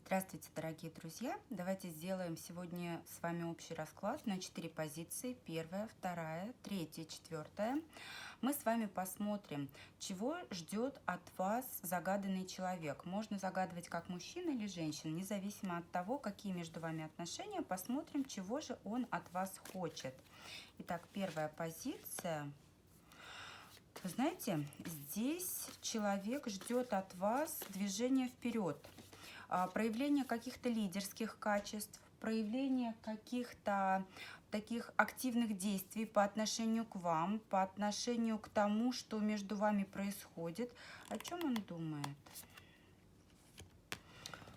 Здравствуйте, дорогие друзья! Давайте сделаем сегодня с вами общий расклад на 4 позиции. Первая, вторая, третья, четвертая. Мы с вами посмотрим, чего ждет от вас загаданный человек. Можно загадывать как мужчина или женщина, независимо от того, какие между вами отношения. Посмотрим, чего же он от вас хочет. Итак, первая позиция. Вы знаете, здесь человек ждет от вас движения вперед. Проявление каких-то лидерских качеств, проявление каких-то таких активных действий по отношению к вам, по отношению к тому, что между вами происходит. О чем он думает?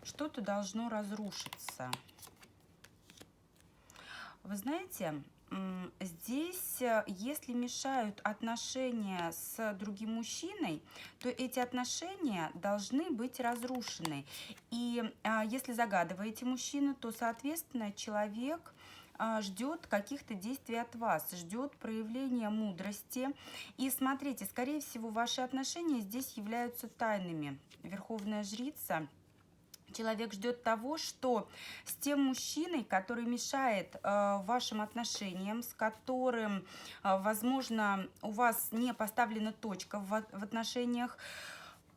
Что-то должно разрушиться. Вы знаете, здесь, если мешают отношения с другим мужчиной, то эти отношения должны быть разрушены. И если загадываете мужчину, то, соответственно, человек ждет каких-то действий от вас, ждет проявления мудрости. И смотрите, скорее всего, ваши отношения здесь являются тайными. Верховная жрица. Человек ждет того, что с тем мужчиной, который мешает вашим отношениям, с которым, возможно, у вас не поставлена точка в отношениях,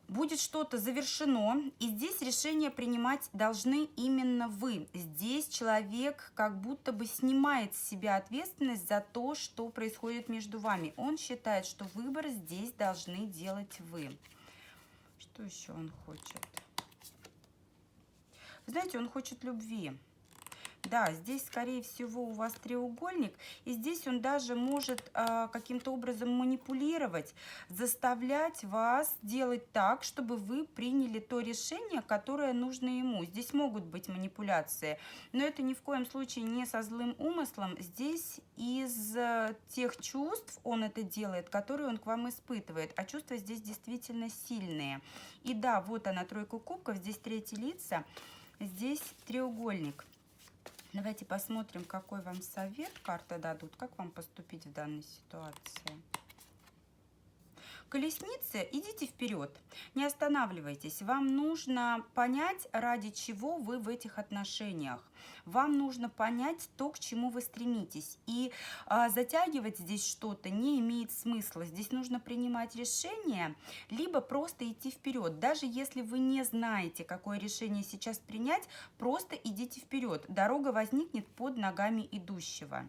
будет что-то завершено, и здесь решение принимать должны именно вы. Здесь человек как будто бы снимает с себя ответственность за то, что происходит между вами. Он считает, что выбор здесь должны делать вы. Что еще он хочет? Вы знаете, он хочет любви. Да, здесь, скорее всего, у вас треугольник, и здесь он даже может каким-то образом манипулировать, заставлять вас делать так, чтобы вы приняли то решение, которое нужно ему. Здесь могут быть манипуляции, но это ни в коем случае не со злым умыслом. Здесь из тех чувств он это делает, которые он к вам испытывает, а чувства здесь действительно сильные. И да, вот она, тройка кубков, здесь третьи лица. Здесь треугольник. Давайте посмотрим, какой вам совет карты дадут, как вам поступить в данной ситуации. Колесницы, идите вперед, не останавливайтесь. Вам нужно понять, ради чего вы в этих отношениях. Вам нужно понять то, к чему вы стремитесь. И затягивать здесь что-то не имеет смысла. Здесь нужно принимать решение, либо просто идти вперед. Даже если вы не знаете, какое решение сейчас принять, просто идите вперед. Дорога возникнет под ногами идущего.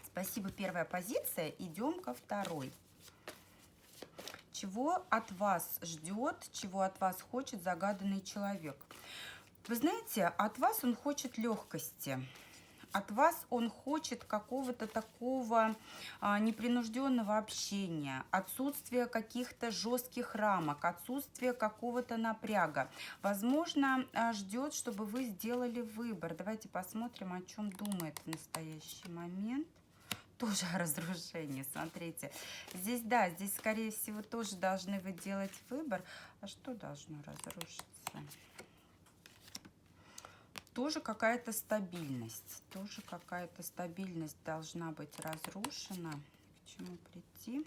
Спасибо, первая позиция. Идем ко второй. Чего от вас ждет, чего от вас хочет загаданный человек? Вы знаете, от вас он хочет легкости. От вас он хочет какого-то такого непринужденного общения, отсутствия каких-то жестких рамок, отсутствия какого-то напряга. Возможно, ждет, чтобы вы сделали выбор. Давайте посмотрим, о чем думает в настоящий момент. Тоже о разрушении, смотрите. Здесь, да, здесь, скорее всего, тоже должны вы делать выбор. А что должно разрушиться? Тоже какая-то стабильность. Тоже какая-то стабильность должна быть разрушена. К чему прийти?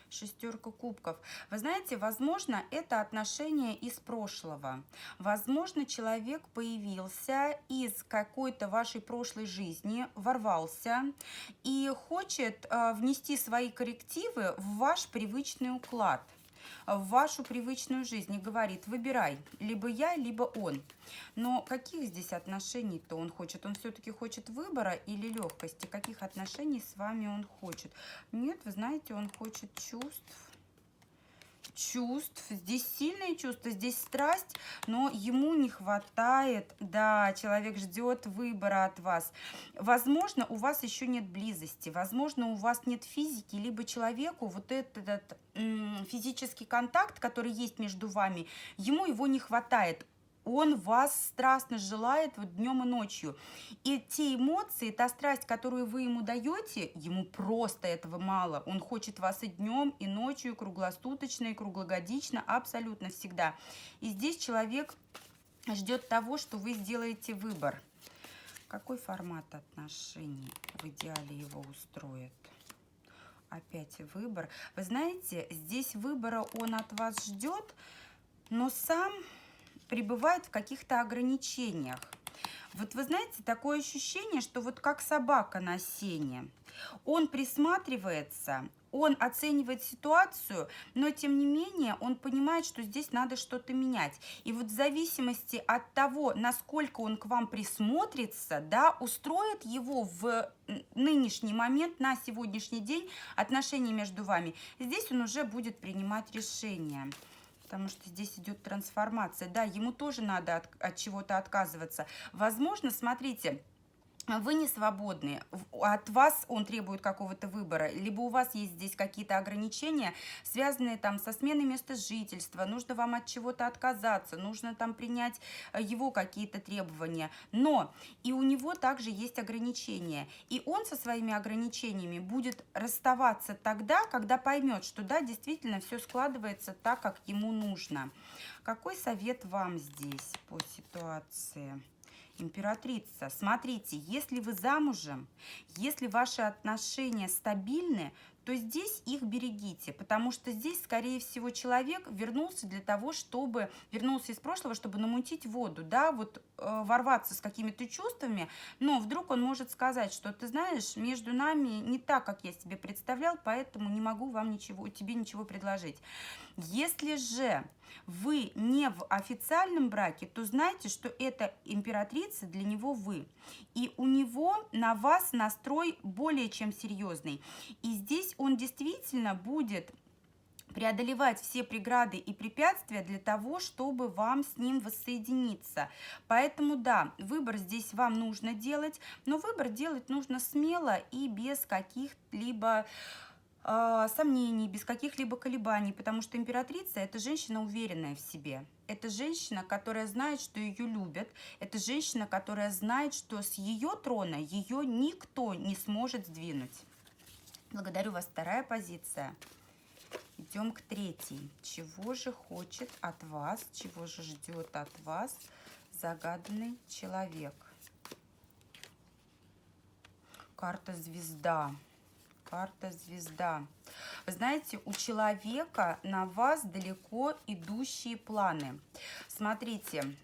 Шестерка кубков. Вы знаете, возможно, это отношение из прошлого. Возможно, человек появился из какой-то вашей прошлой жизни, ворвался и хочет внести свои коррективы в ваш привычный уклад, в вашу привычную жизнь и говорит: выбирай, либо я, либо он. Но каких здесь отношений-то он хочет? Он все-таки хочет выбора или легкости? Каких отношений с вами он хочет? Нет, вы знаете, он хочет чувств. Здесь сильные чувства, здесь страсть, но ему не хватает, да, человек ждет выбора от вас. Возможно, у вас еще нет близости, возможно, у вас нет физики, либо человеку вот этот физический контакт, который есть между вами, ему его не хватает. Он вас страстно желает вот днем и ночью. И те эмоции, та страсть, которую вы ему даете, ему просто этого мало. Он хочет вас и днем, и ночью, и круглосуточно, и круглогодично, абсолютно всегда. И здесь человек ждет того, что вы сделаете выбор. Какой формат отношений в идеале его устроит? Опять выбор. Вы знаете, здесь выбора он от вас ждет, но сам пребывает в каких-то ограничениях. Вот вы знаете, такое ощущение, что вот как собака на сене. Он присматривается, он оценивает ситуацию, но тем не менее он понимает, что здесь надо что-то менять. И вот в зависимости от того, насколько он к вам присмотрится, да, устроит его в нынешний момент, на сегодняшний день отношения между вами, здесь он уже будет принимать решения. Потому что здесь идет трансформация. Да, ему тоже надо от чего-то отказываться. Возможно, смотрите, вы не свободны, от вас он требует какого-то выбора, либо у вас есть здесь какие-то ограничения, связанные там со сменой места жительства, нужно вам от чего-то отказаться, нужно там принять его какие-то требования, но и у него также есть ограничения, и он со своими ограничениями будет расставаться тогда, когда поймет, что да, действительно все складывается так, как ему нужно. Какой совет вам здесь по ситуации? Императрица, смотрите, если вы замужем, если ваши отношения стабильны, то здесь их берегите, потому что здесь, скорее всего, человек вернулся для того, чтобы, вернулся из прошлого, чтобы намутить воду, да, вот ворваться с какими-то чувствами, но вдруг он может сказать, что ты знаешь, между нами не так, как я себе представлял, поэтому не могу вам ничего, тебе ничего предложить. Если же вы не в официальном браке, то знайте, что эта императрица для него вы. И у него на вас настрой более чем серьезный. И здесь он действительно будет преодолевать все преграды и препятствия для того, чтобы вам с ним воссоединиться. Поэтому да, выбор здесь вам нужно делать, но выбор делать нужно смело и без каких-либо сомнений, без каких-либо колебаний, потому что императрица – это женщина, уверенная в себе. Это женщина, которая знает, что ее любят. Это женщина, которая знает, что с ее трона ее никто не сможет сдвинуть. Благодарю вас. Вторая позиция. Идем к третьей. Чего же хочет от вас, чего же ждет от вас загаданный человек? Карта звезда. Карта звезда. Вы знаете, у человека на вас далеко идущие планы. Смотрите,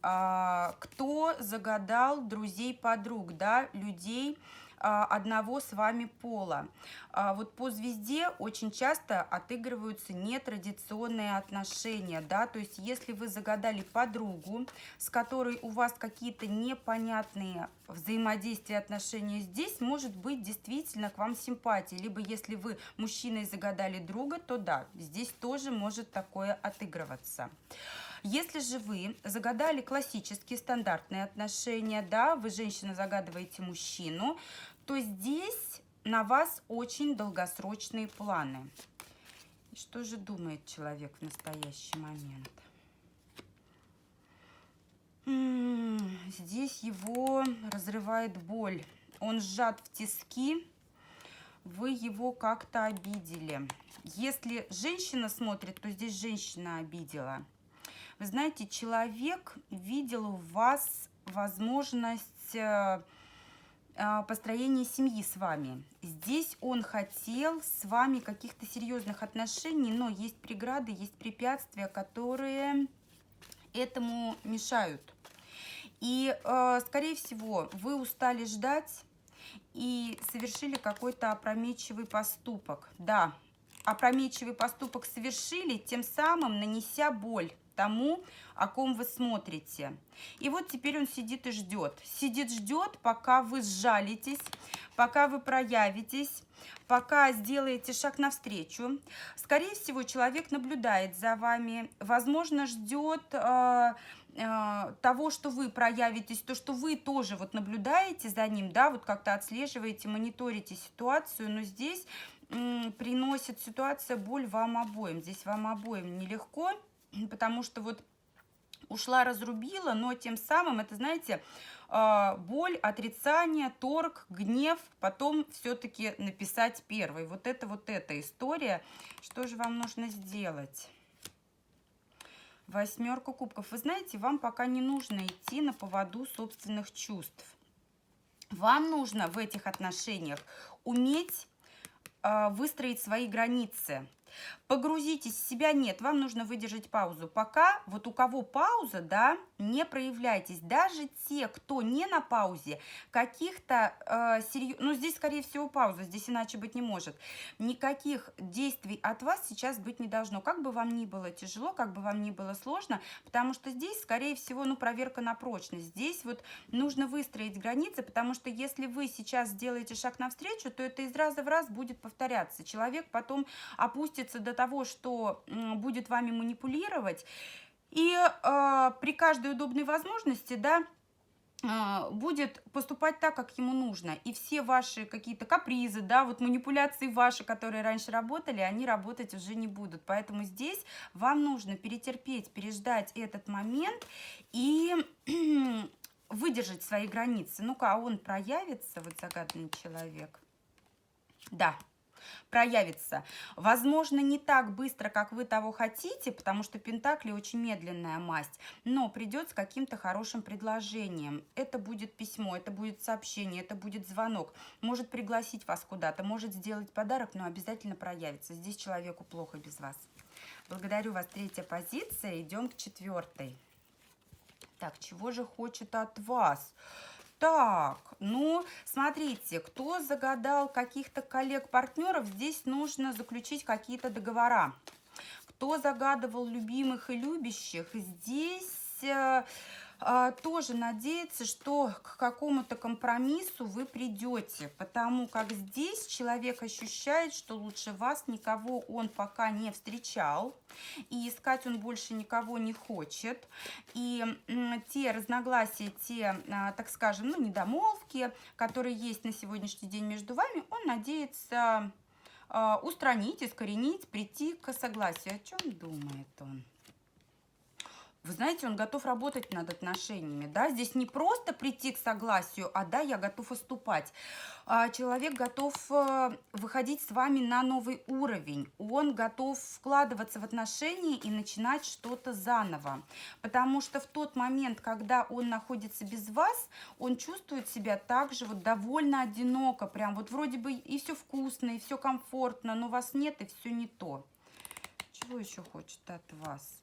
кто загадал друзей, подруг, да, людей одного с вами пола. Вот по звезде очень часто отыгрываются нетрадиционные отношения, да, то есть если вы загадали подругу, с которой у вас какие-то непонятные взаимодействия, отношения, здесь может быть действительно к вам симпатия, либо если вы мужчиной загадали друга, то да, здесь тоже может такое отыгрываться. Если же вы загадали классические стандартные отношения, да, вы, женщина, загадываете мужчину, то здесь на вас очень долгосрочные планы. И что же думает человек в настоящий момент? Здесь его разрывает боль. Он сжат в тиски, вы его как-то обидели. Если женщина смотрит, то здесь женщина обидела. Вы знаете, человек видел в вас возможность построения семьи с вами. Здесь он хотел с вами каких-то серьезных отношений, но есть преграды, есть препятствия, которые этому мешают. И, скорее всего, вы устали ждать и совершили какой-то опрометчивый поступок. Да, опрометчивый поступок совершили, тем самым нанеся боль тому, о ком вы смотрите. И вот теперь он сидит и ждет. Сидит, ждет, пока вы сжалитесь, пока вы проявитесь, пока сделаете шаг навстречу. Скорее всего, человек наблюдает за вами, возможно, ждет того, что вы проявитесь, то, что вы тоже вот наблюдаете за ним, да, вот как-то отслеживаете, мониторите ситуацию, но здесь приносит ситуация боль вам обоим. Здесь вам обоим нелегко, потому что вот ушла, разрубила, но тем самым, это, знаете, боль, отрицание, торг, гнев, потом все-таки написать первый. Вот эта история. Что же вам нужно сделать? Восьмерка кубков. Вы знаете, вам пока не нужно идти на поводу собственных чувств. Вам нужно в этих отношениях уметь выстроить свои границы. Погрузитесь в себя, нет, вам нужно выдержать паузу. Пока вот у кого пауза, да, не проявляйтесь. Даже те, кто не на паузе, каких-то ну здесь скорее всего пауза, здесь иначе быть не может. Никаких действий от вас сейчас быть не должно. Как бы вам ни было тяжело, как бы вам ни было сложно, потому что здесь скорее всего, ну, проверка на прочность. Здесь вот нужно выстроить границы, потому что если вы сейчас сделаете шаг навстречу, то это из раза в раз будет повторяться. Человек потом опустится до того, что будет вами манипулировать, и при каждой удобной возможности, да, будет поступать так, как ему нужно. И все ваши какие-то капризы, да, вот манипуляции ваши, которые раньше работали, они работать уже не будут. Поэтому здесь вам нужно перетерпеть, переждать этот момент и выдержать свои границы. Ну-ка, а он проявится, вот загадный человек? Да, проявится. Возможно, не так быстро, как вы того хотите, потому что пентакли очень медленная масть, но придет с каким-то хорошим предложением. Это будет письмо, это будет сообщение, это будет звонок. Может пригласить вас куда-то, может сделать подарок, но обязательно проявится. Здесь человеку плохо без вас. Благодарю вас, третья позиция. Идем к четвертой. Так, чего же хочет от вас? Так, ну, смотрите, кто загадал каких-то коллег-партнеров, здесь нужно заключить какие-то договора. Кто загадывал любимых и любящих, здесь тоже надеется, что к какому-то компромиссу вы придете, потому как здесь человек ощущает, что лучше вас никого он пока не встречал, и искать он больше никого не хочет, и те разногласия, те, так скажем, ну, недомолвки, которые есть на сегодняшний день между вами, он надеется устранить, искоренить, прийти к согласию. О чем думает он? Вы знаете, он готов работать над отношениями, да, здесь не просто прийти к согласию, а да, я готов уступать. Человек готов выходить с вами на новый уровень, он готов вкладываться в отношения и начинать что-то заново, потому что в тот момент, когда он находится без вас, он чувствует себя также вот довольно одиноко, прям вот вроде бы и все вкусно, и все комфортно, но вас нет, и все не то. Чего еще хочет от вас?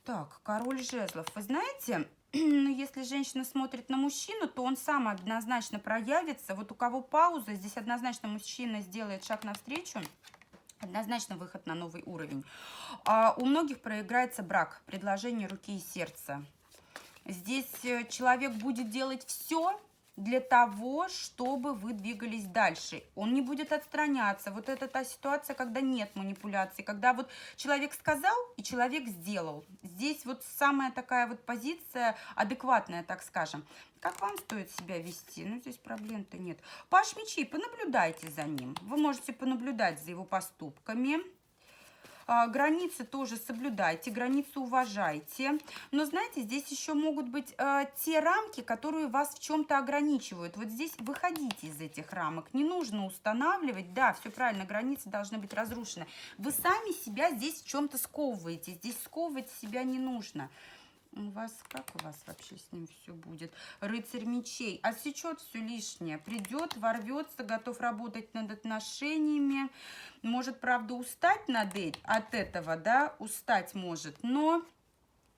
Так, король жезлов. Вы знаете, ну, если женщина смотрит на мужчину, то он сам однозначно проявится. Вот у кого пауза, здесь однозначно мужчина сделает шаг навстречу. Однозначно выход на новый уровень. У многих проиграется брак, предложение руки и сердца. Здесь человек будет делать все для того, чтобы вы двигались дальше. Он не будет отстраняться. Вот это та ситуация, когда нет манипуляций, когда вот человек сказал и человек сделал. Здесь вот самая такая вот позиция адекватная, так скажем. Как вам стоит себя вести? Ну, здесь проблем-то нет. Паш мечей, понаблюдайте за ним. Вы можете понаблюдать за его поступками. Границы тоже соблюдайте, границы уважайте. Но, знаете, здесь еще могут быть те рамки, которые вас в чем-то ограничивают. Вот здесь выходите из этих рамок. Не нужно устанавливать. Да, все правильно, границы должны быть разрушены. Вы сами себя здесь в чем-то сковываете. Здесь сковывать себя не нужно. Как у вас вообще с ним все будет? Рыцарь мечей. Отсечет все лишнее. Придет, ворвется, готов работать над отношениями. Может, правда, устать от этого, да, устать может. Но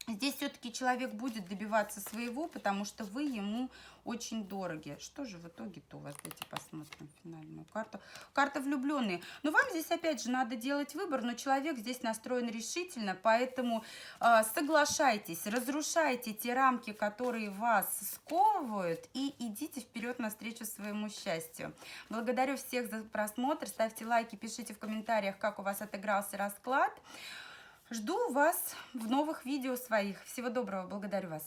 здесь все-таки человек будет добиваться своего, потому что вы ему очень дороги. Что же в итоге-то у вас? Давайте посмотрим финальную карту. Карта влюбленные. Но вам здесь опять же надо делать выбор, но человек здесь настроен решительно, поэтому соглашайтесь, разрушайте те рамки, которые вас сковывают, и идите вперед навстречу своему счастью. Благодарю всех за просмотр. Ставьте лайки, пишите в комментариях, как у вас отыгрался расклад. Жду вас в новых видео своих. Всего доброго, благодарю вас.